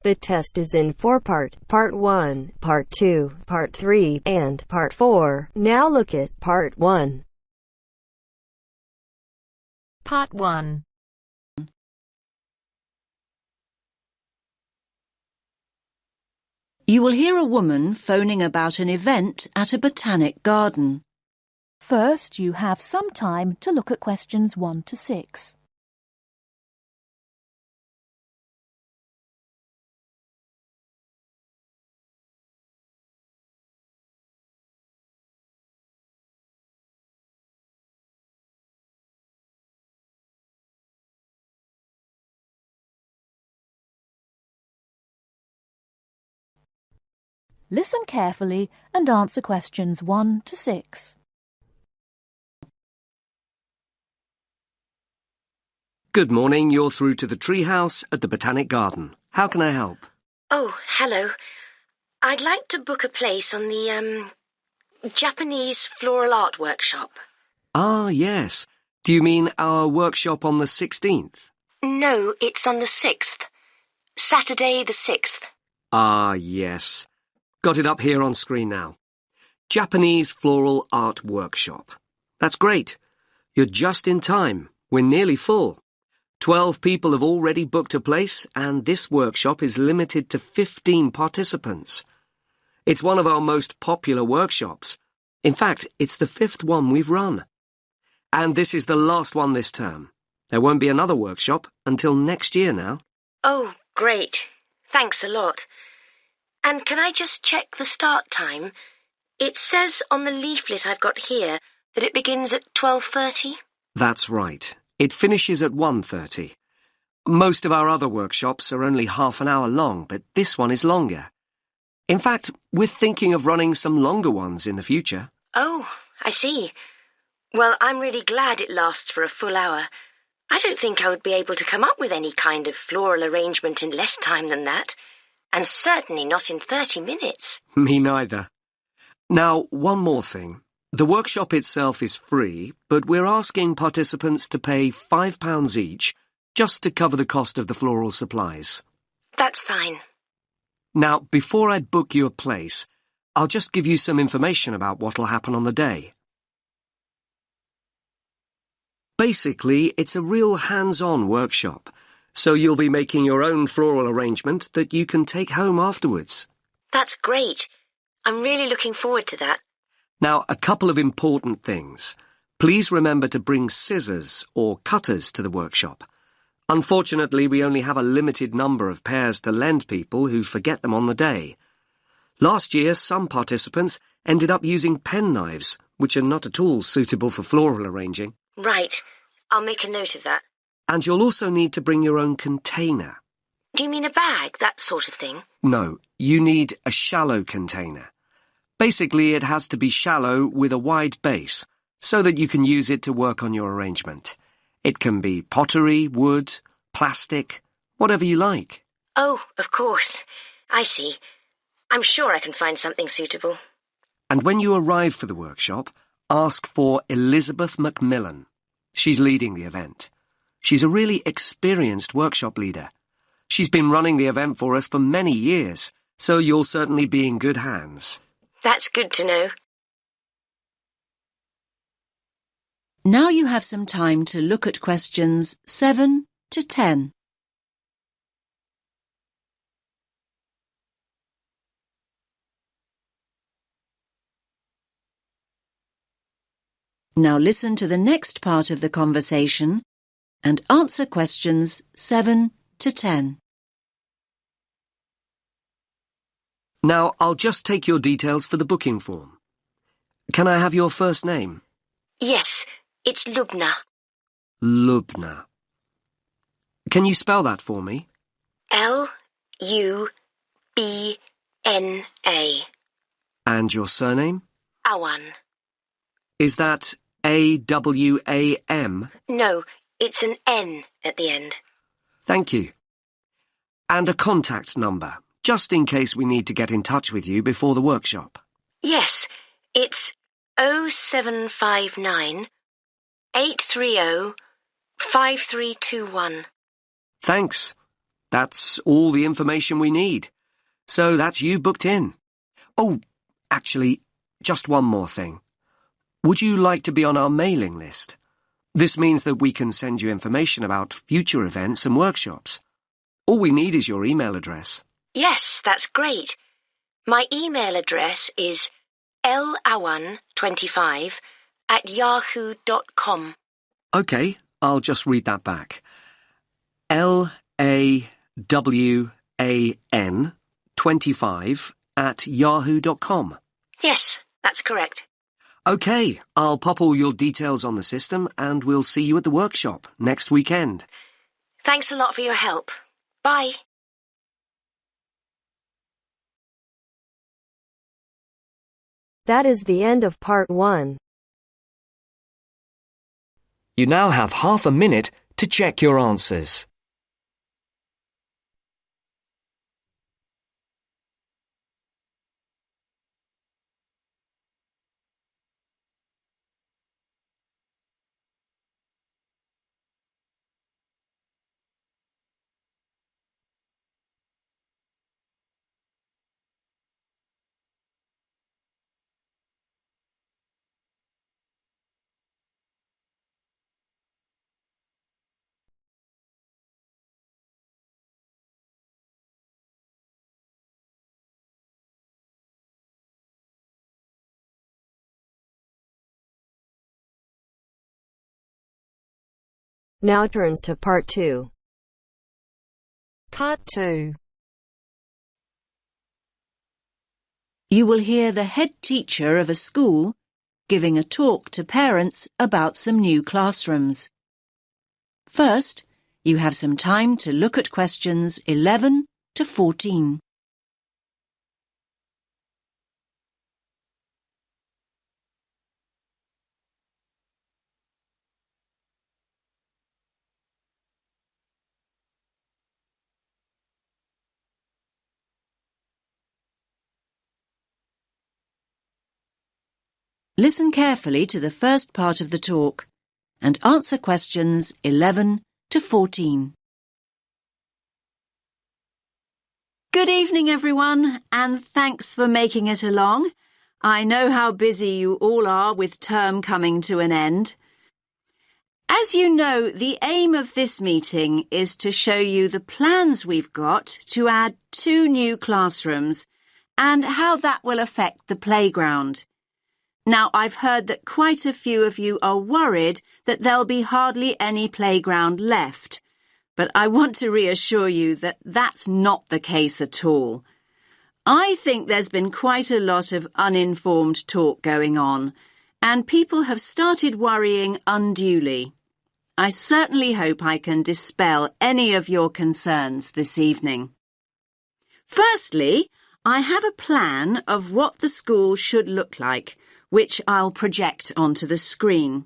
The test is in 4 parts: Part 1, Part 2, Part 3, and Part 4. Now look at Part 1. Part 1. You will hear a woman phoning about an event at a botanic garden. First, you have some time to look at questions 1 to 6. Listen carefully and answer questions 1 to 6. Good morning, you're through to the treehouse at the Botanic Garden. How can I help? Oh, hello. I'd like to book a place on the, Japanese floral art workshop. Ah, yes. Do you mean our workshop on the 16th? No, it's on the 6th. Saturday the 6th. Ah, yes. Got it up here on screen now. Japanese Floral Art Workshop. That's great. You're just in time. We're nearly full. 12 people have already booked a place, and this workshop is limited to 15 participants. It's one of our most popular workshops. In fact, it's the 5th one we've run. And this is the last one this term. There won't be another workshop until next year now. Oh, great. Thanks a lot. And can I just check the start time? It says on the leaflet I've got here that it begins at 12:30. That's right. It finishes at 1:30. Most of our other workshops are only half an hour long, but this one is longer. In fact, we're thinking of running some longer ones in the future. Oh, I see. Well, I'm really glad it lasts for a full hour. I don't think I would be able to come up with any kind of floral arrangement in less time than that. And certainly not in 30 minutes. Me neither. Now, one more thing. The workshop itself is free, but we're asking participants to pay £5 each just to cover the cost of the floral supplies. That's fine. Now, before I book you a place, I'll just give you some information about what'll happen on the day. Basically, it's a real hands-on workshop, so you'll be making your own floral arrangement that you can take home afterwards. That's great. I'm really looking forward to that. Now, a couple of important things. Please remember to bring scissors or cutters to the workshop. Unfortunately, we only have a limited number of pairs to lend people who forget them on the day. Last year, some participants ended up using penknives, which are not at all suitable for floral arranging. Right. I'll make a note of that. And you'll also need to bring your own container. Do you mean a bag, that sort of thing? No, you need a shallow container. Basically, it has to be shallow with a wide base, so that you can use it to work on your arrangement. It can be pottery, wood, plastic, whatever you like. Oh, of course. I see. I'm sure I can find something suitable. And when you arrive for the workshop, ask for Elizabeth Macmillan. She's leading the event. She's a really experienced workshop leader. She's been running the event for us for many years, so you'll certainly be in good hands. That's good to know. Now you have some time to look at questions 7 to 10. Now listen to the next part of the conversation and answer questions 7 to 10. Now, I'll just take your details for the booking form. Can I have your first name? Yes, it's Lubna. Lubna. Can you spell that for me? Lubna. And your surname? Awan. Is that Awam? No, it's an N at the end. Thank you. And a contact number, just in case we need to get in touch with you before the workshop. Yes, it's 0759 830 5321. Thanks. That's all the information we need. So that's you booked in. Oh, actually, just one more thing. Would you like to be on our mailing list? This means that we can send you information about future events and workshops. All we need is your email address. Yes, that's great. My email address is lawan25@yahoo.com. OK, I'll just read that back. LAWAN25@yahoo.com. Yes, that's correct. OK, I'll pop all your details on the system and we'll see you at the workshop next weekend. Thanks a lot for your help. Bye. That is the end of part 1. You now have half a minute to check your answers. Now turns to part 2. Part 2. You will hear the head teacher of a school giving a talk to parents about some new classrooms. First, you have some time to look at questions 11 to 14. Listen carefully to the first part of the talk and answer questions 11 to 14. Good evening, everyone, and thanks for making it along. I know how busy you all are with term coming to an end. As you know, the aim of this meeting is to show you the plans we've got to add 2 new classrooms and how that will affect the playground. Now, I've heard that quite a few of you are worried that there'll be hardly any playground left, but I want to reassure you that that's not the case at all. I think there's been quite a lot of uninformed talk going on, and people have started worrying unduly. I certainly hope I can dispel any of your concerns this evening. Firstly, I have a plan of what the school should look like, which I'll project onto the screen.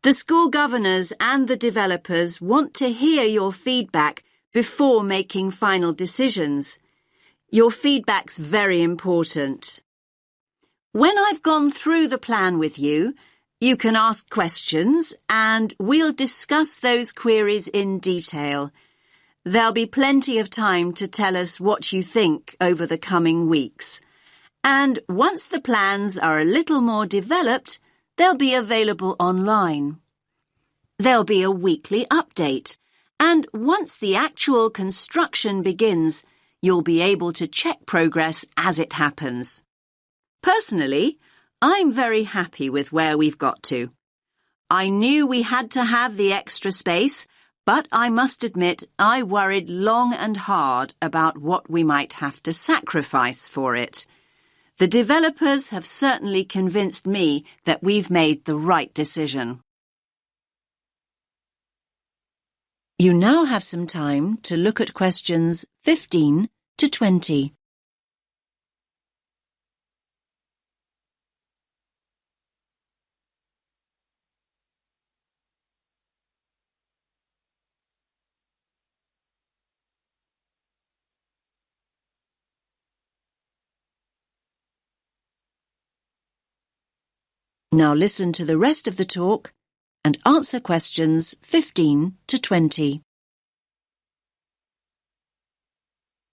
The school governors and the developers want to hear your feedback before making final decisions. Your feedback's very important. When I've gone through the plan with you, you can ask questions and we'll discuss those queries in detail. There'll be plenty of time to tell us what you think over the coming weeks. And once the plans are a little more developed, they'll be available online. There'll be a weekly update, and once the actual construction begins, you'll be able to check progress as it happens. Personally, I'm very happy with where we've got to. I knew we had to have the extra space, but I must admit I worried long and hard about what we might have to sacrifice for it. The developers have certainly convinced me that we've made the right decision. You now have some time to look at questions 15 to 20. Now listen to the rest of the talk and answer questions 15 to 20.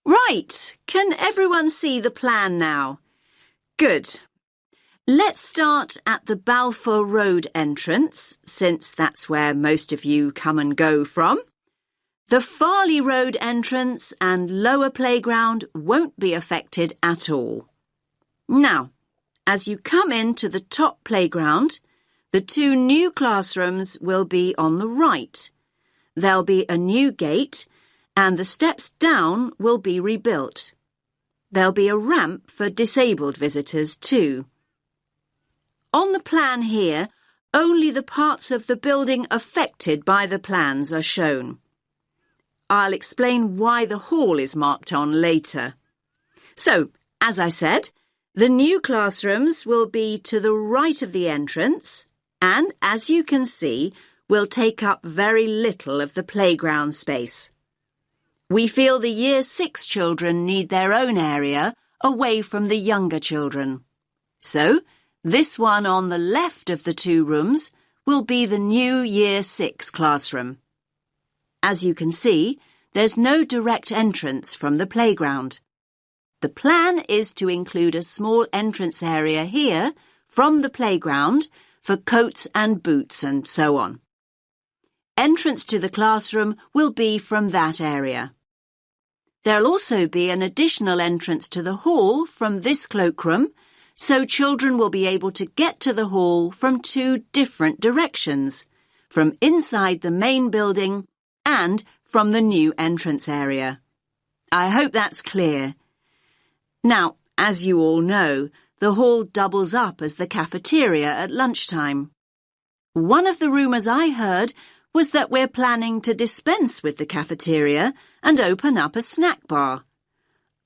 Right, can everyone see the plan now? Good. Let's start at the Balfour Road entrance, since that's where most of you come and go from. The Farley Road entrance and lower playground won't be affected at all. Now, as you come into the top playground, the 2 new classrooms will be on the right. There'll be a new gate, and the steps down will be rebuilt. There'll be a ramp for disabled visitors too. On the plan here, only the parts of the building affected by the plans are shown. I'll explain why the hall is marked on later. So, as I said, the new classrooms will be to the right of the entrance and, as you can see, will take up very little of the playground space. We feel the Year 6 children need their own area away from the younger children. So, this one on the left of the 2 rooms will be the new Year 6 classroom. As you can see, there's no direct entrance from the playground. The plan is to include a small entrance area here from the playground for coats and boots and so on. Entrance to the classroom will be from that area. There'll also be an additional entrance to the hall from this cloakroom, so children will be able to get to the hall from 2 different directions, from inside the main building and from the new entrance area. I hope that's clear. Now, as you all know, the hall doubles up as the cafeteria at lunchtime. One of the rumours I heard was that we're planning to dispense with the cafeteria and open up a snack bar.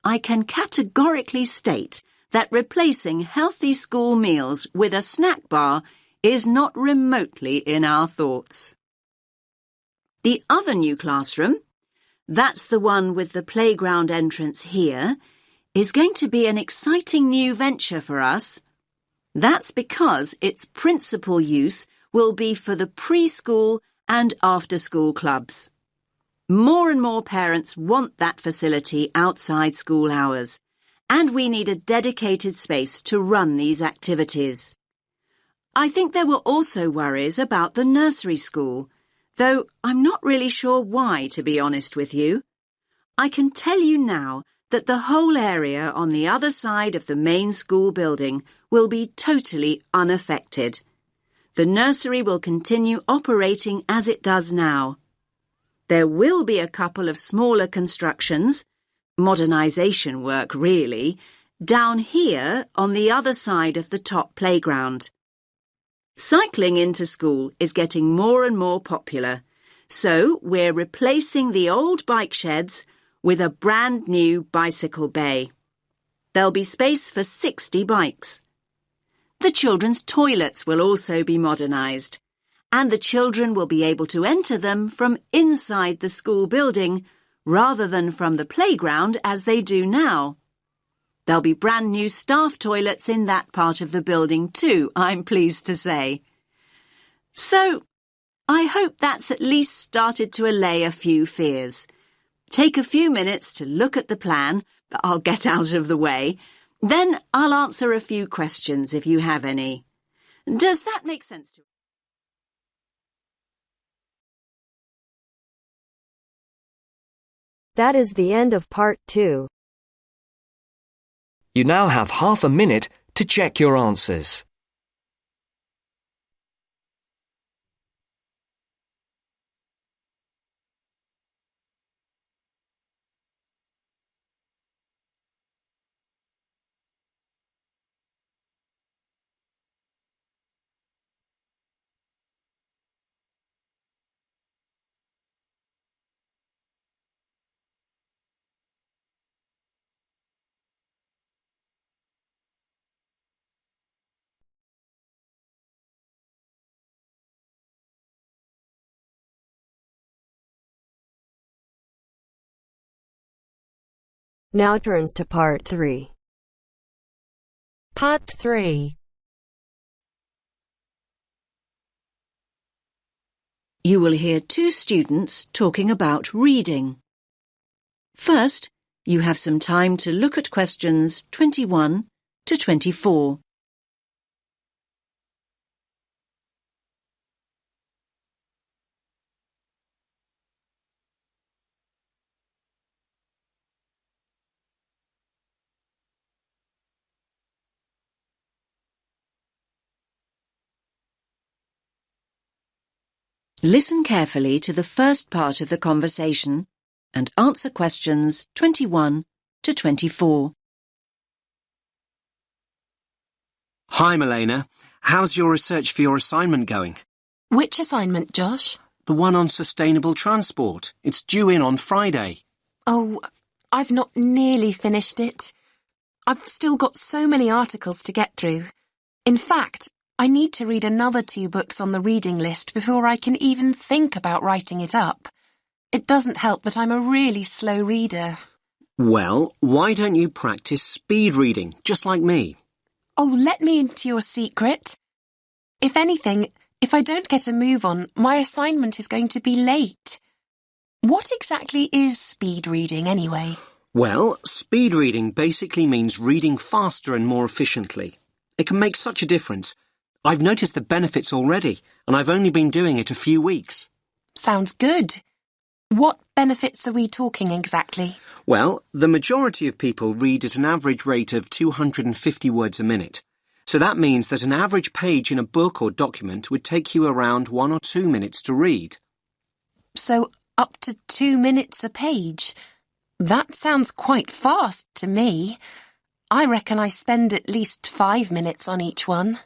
I can categorically state that replacing healthy school meals with a snack bar is not remotely in our thoughts. The other new classroom, that's the one with the playground entrance here, is going to be an exciting new venture for us. That's because its principal use will be for the preschool and after-school clubs. More and more parents want that facility outside school hours, and we need a dedicated space to run these activities. I think there were also worries about the nursery school, though I'm not really sure why, to be honest with you. I can tell you now that the whole area on the other side of the main school building will be totally unaffected. The nursery will continue operating as it does now. There will be a couple of smaller constructions, modernisation work really, down here on the other side of the top playground. Cycling into school is getting more and more popular, so we're replacing the old bike sheds with a brand new bicycle bay. There'll be space for 60 bikes. The children's toilets will also be modernised, and the children will be able to enter them from inside the school building rather than from the playground as they do now. There'll be brand new staff toilets in that part of the building too, I'm pleased to say. So, I hope that's at least started to allay a few fears. Take a few minutes to look at the plan that I'll get out of the way. Then I'll answer a few questions if you have any. Does that make sense to you? That is the end of part 2. You now have half a minute to check your answers. Now turns to part 3. Part 3. You will hear 2 students talking about reading. First, You have some time to look at questions 21 to 24. Listen carefully to the first part of the conversation and answer questions 21 to 24. Hi, Milena. How's your research for your assignment going? Which assignment, Josh? The one on sustainable transport. It's due in on Friday. Oh, I've not nearly finished it. I've still got so many articles to get through. In fact, I need to read another 2 books on the reading list before I can even think about writing it up. It doesn't help that I'm a really slow reader. Well, why don't you practice speed reading, just like me? Oh, let me into your secret. If anything, if I don't get a move on, my assignment is going to be late. What exactly is speed reading anyway? Well, speed reading basically means reading faster and more efficiently. It can make such a difference. I've noticed the benefits already, and I've only been doing it a few weeks. Sounds good. What benefits are we talking exactly? Well, the majority of people read at an average rate of 250 words a minute. So that means that an average page in a book or document would take you around 1 or 2 minutes to read. So up to 2 minutes a page. That sounds quite fast to me. I reckon I spend at least 5 minutes on each one.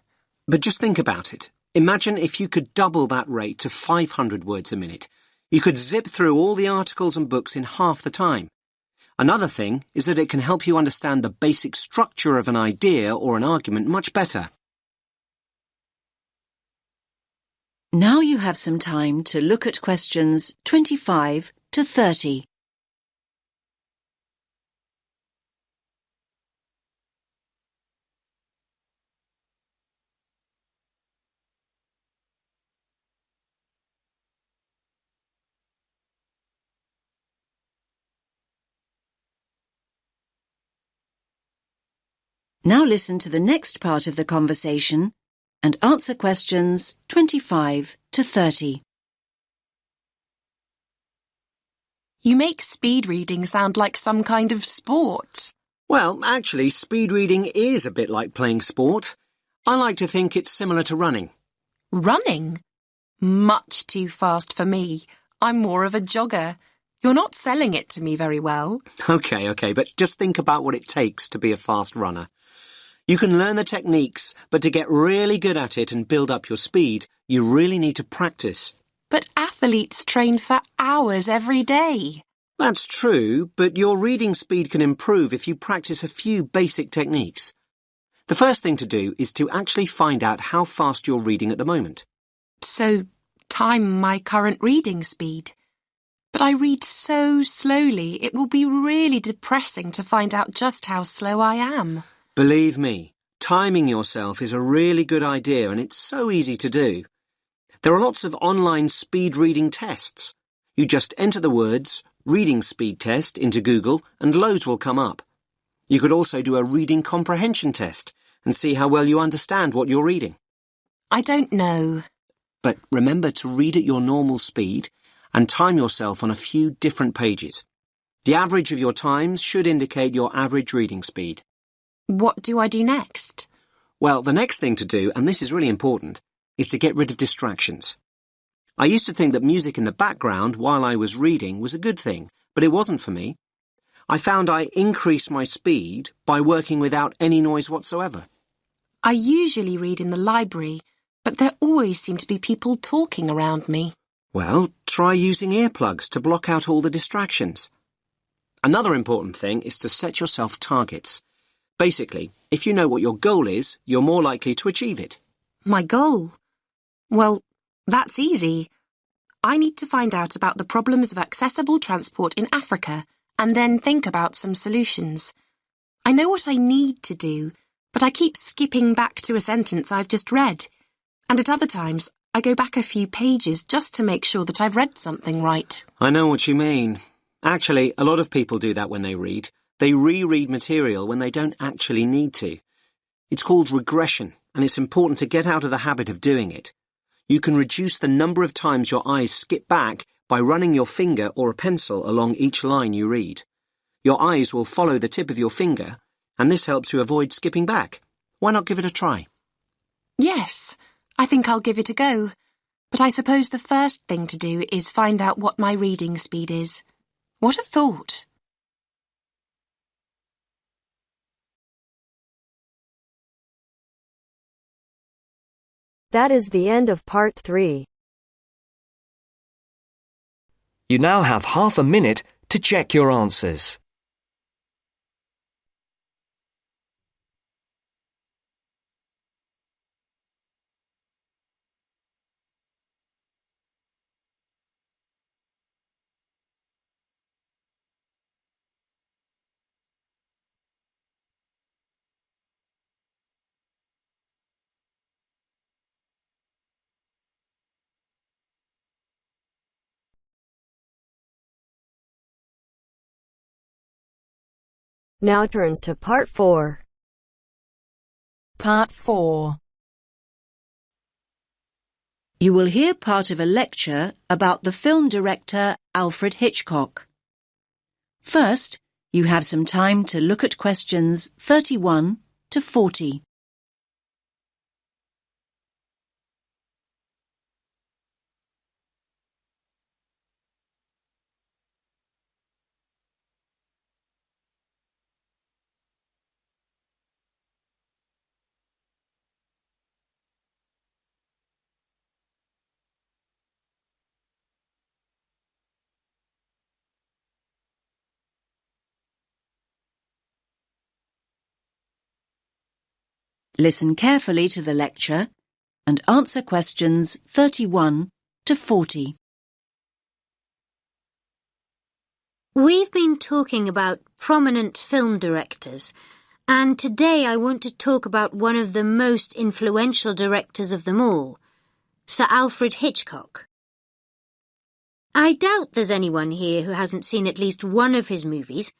But just think about it. Imagine if you could double that rate to 500 words a minute. You could zip through all the articles and books in half the time. Another thing is that it can help you understand the basic structure of an idea or an argument much better. Now you have some time to look at questions 25 to 30. Now listen to the next part of the conversation and answer questions 25 to 30. You make speed reading sound like some kind of sport. Well, actually, speed reading is a bit like playing sport. I like to think it's similar to running. Running? Much too fast for me. I'm more of a jogger. You're not selling it to me very well. Okay, but just think about what it takes to be a fast runner. You can learn the techniques, but to get really good at it and build up your speed, you really need to practice. But athletes train for hours every day. That's true, but your reading speed can improve if you practice a few basic techniques. The first thing to do is to actually find out how fast you're reading at the moment. So, time my current reading speed. But I read so slowly, it will be really depressing to find out just how slow I am. Believe me, timing yourself is a really good idea and it's so easy to do. There are lots of online speed reading tests. You just enter the words reading speed test into Google and loads will come up. You could also do a reading comprehension test and see how well you understand what you're reading. I don't know. But remember to read at your normal speed and time yourself on a few different pages. The average of your times should indicate your average reading speed. What do I do next? Well, the next thing to do, and this is really important, is to get rid of distractions. I used to think that music in the background while I was reading was a good thing, but it wasn't for me. I found I increased my speed by working without any noise whatsoever. I usually read in the library, but there always seem to be people talking around me. Well, try using earplugs to block out all the distractions. Another important thing is to set yourself targets. Basically, if you know what your goal is, you're more likely to achieve it. My goal? Well, that's easy. I need to find out about the problems of accessible transport in Africa and then think about some solutions. I know what I need to do, but I keep skipping back to a sentence I've just read. And at other times, I go back a few pages just to make sure that I've read something right. I know what you mean. Actually, a lot of people do that when they read. They reread material when they don't actually need to. It's called regression, and it's important to get out of the habit of doing it. You can reduce the number of times your eyes skip back by running your finger or a pencil along each line you read. Your eyes will follow the tip of your finger, and this helps you avoid skipping back. Why not give it a try? Yes, I think I'll give it a go. But I suppose the first thing to do is find out what my reading speed is. What a thought! That is the end of part 3. You now have half a minute to check your answers. Now turns to part 4. Part 4. You will hear part of a lecture about the film director Alfred Hitchcock. First, you have some time to look at questions 31 to 40. Listen carefully to the lecture and answer questions 31 to 40. We've been talking about prominent film directors, and today I want to talk about one of the most influential directors of them all, Sir Alfred Hitchcock. I doubt there's anyone here who hasn't seen at least one of his movies.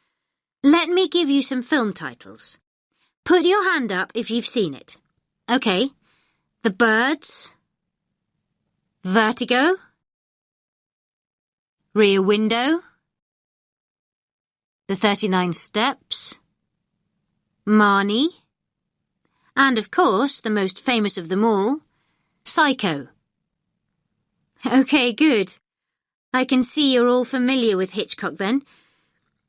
Let me give you some film titles. Put your hand up if you've seen it. OK. The Birds. Vertigo. Rear Window. The 39 Steps. Marnie. And, of course, the most famous of them all, Psycho. OK, good. I can see you're all familiar with Hitchcock then.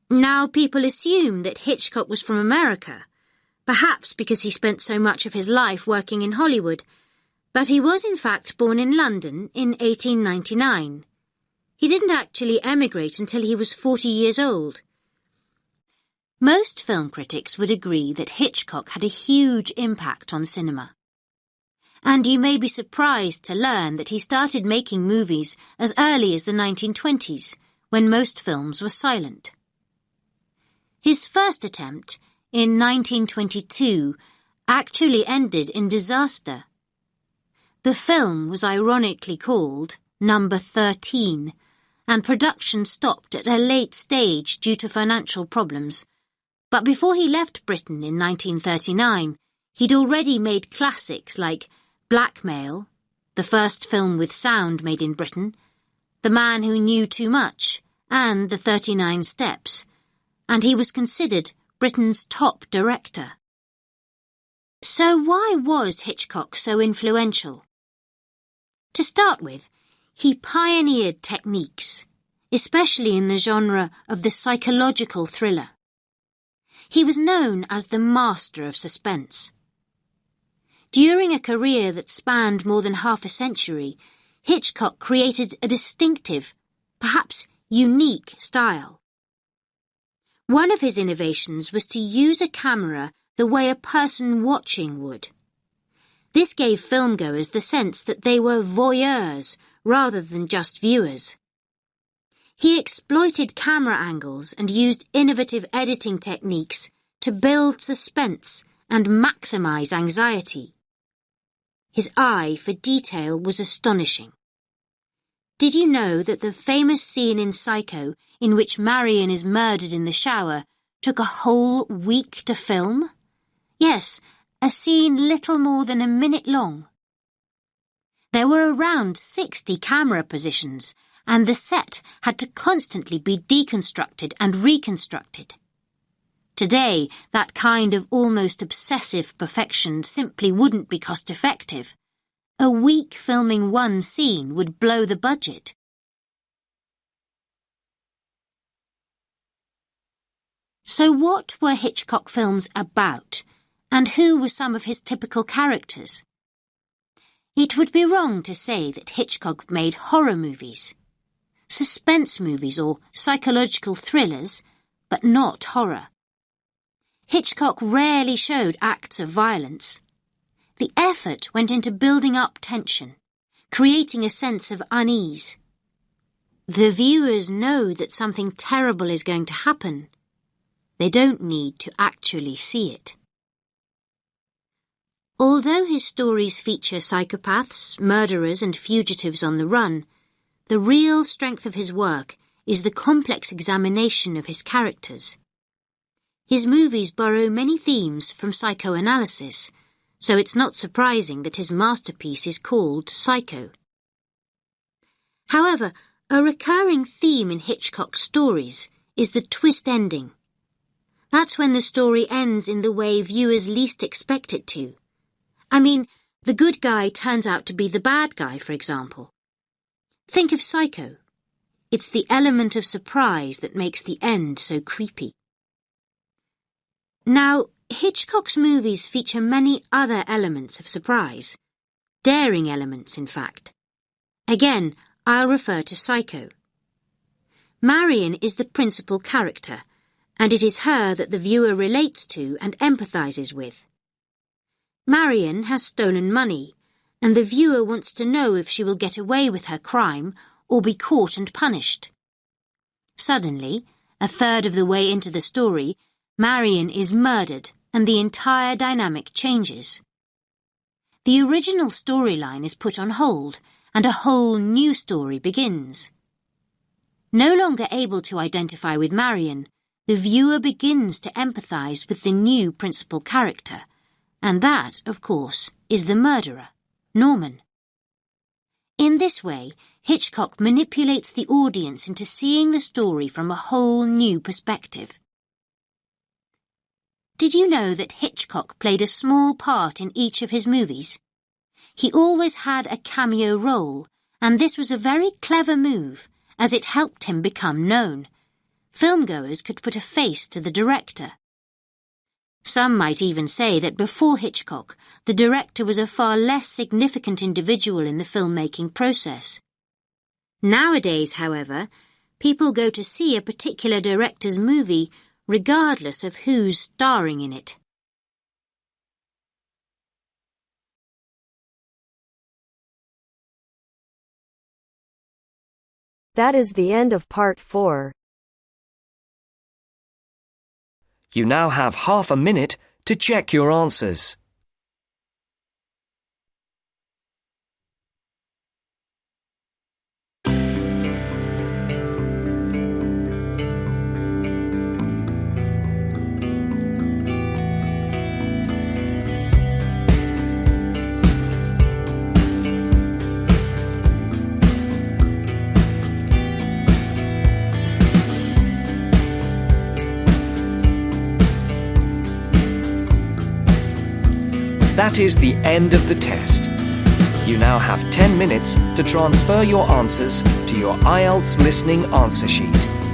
Now people assume that Hitchcock was from America, perhaps because he spent so much of his life working in Hollywood, but he was in fact born in London in 1899. He didn't actually emigrate until he was 40 years old. Most film critics would agree that Hitchcock had a huge impact on cinema. And you may be surprised to learn that he started making movies as early as the 1920s, when most films were silent. His first attempt, in 1922, actually ended in disaster. The film was ironically called Number 13, and production stopped at a late stage due to financial problems. But before he left Britain in 1939, he'd already made classics like Blackmail, the first film with sound made in Britain, The Man Who Knew Too Much, and The 39 Steps, and he was considered Britain's top director. So why was Hitchcock so influential? To start with, he pioneered techniques, especially in the genre of the psychological thriller. He was known as the master of suspense. During a career that spanned more than half a century, Hitchcock created a distinctive, perhaps unique style. One of his innovations was to use a camera the way a person watching would. This gave filmgoers the sense that they were voyeurs rather than just viewers. He exploited camera angles and used innovative editing techniques to build suspense and maximize anxiety. His eye for detail was astonishing. Did you know that the famous scene in Psycho, in which Marion is murdered in the shower, took a whole week to film? Yes, a scene little more than a minute long. There were around 60 camera positions, and the set had to constantly be deconstructed and reconstructed. Today, that kind of almost obsessive perfection simply wouldn't be cost-effective. A week filming one scene would blow the budget. So what were Hitchcock films about, and who were some of his typical characters? It would be wrong to say that Hitchcock made horror movies, suspense movies or psychological thrillers, but not horror. Hitchcock rarely showed acts of violence. The effort went into building up tension, creating a sense of unease. The viewers know that something terrible is going to happen. They don't need to actually see it. Although his stories feature psychopaths, murderers and fugitives on the run, the real strength of his work is the complex examination of his characters. His movies borrow many themes from psychoanalysis, so it's not surprising that his masterpiece is called Psycho. However, a recurring theme in Hitchcock's stories is the twist ending. That's when the story ends in the way viewers least expect it to. I mean, the good guy turns out to be the bad guy, for example. Think of Psycho. It's the element of surprise that makes the end so creepy. Now, Hitchcock's movies feature many other elements of surprise. Daring elements, in fact. Again, I'll refer to Psycho. Marion is the principal character, and it is her that the viewer relates to and empathizes with. Marion has stolen money, and the viewer wants to know if she will get away with her crime or be caught and punished. Suddenly, a third of the way into the story, Marion is murdered and the entire dynamic changes. The original storyline is put on hold and a whole new story begins. No longer able to identify with Marion, the viewer begins to empathize with the new principal character, and that, of course, is the murderer, Norman. In this way, Hitchcock manipulates the audience into seeing the story from a whole new perspective. Did you know that Hitchcock played a small part in each of his movies? He always had a cameo role, and this was a very clever move, as it helped him become known. Filmgoers could put a face to the director. Some might even say that before Hitchcock, the director was a far less significant individual in the filmmaking process. Nowadays, however, people go to see a particular director's movie regardless of who's starring in it. That is the end of part 4. You now have half a minute to check your answers. That is the end of the test. You now have 10 minutes to transfer your answers to your IELTS listening answer sheet.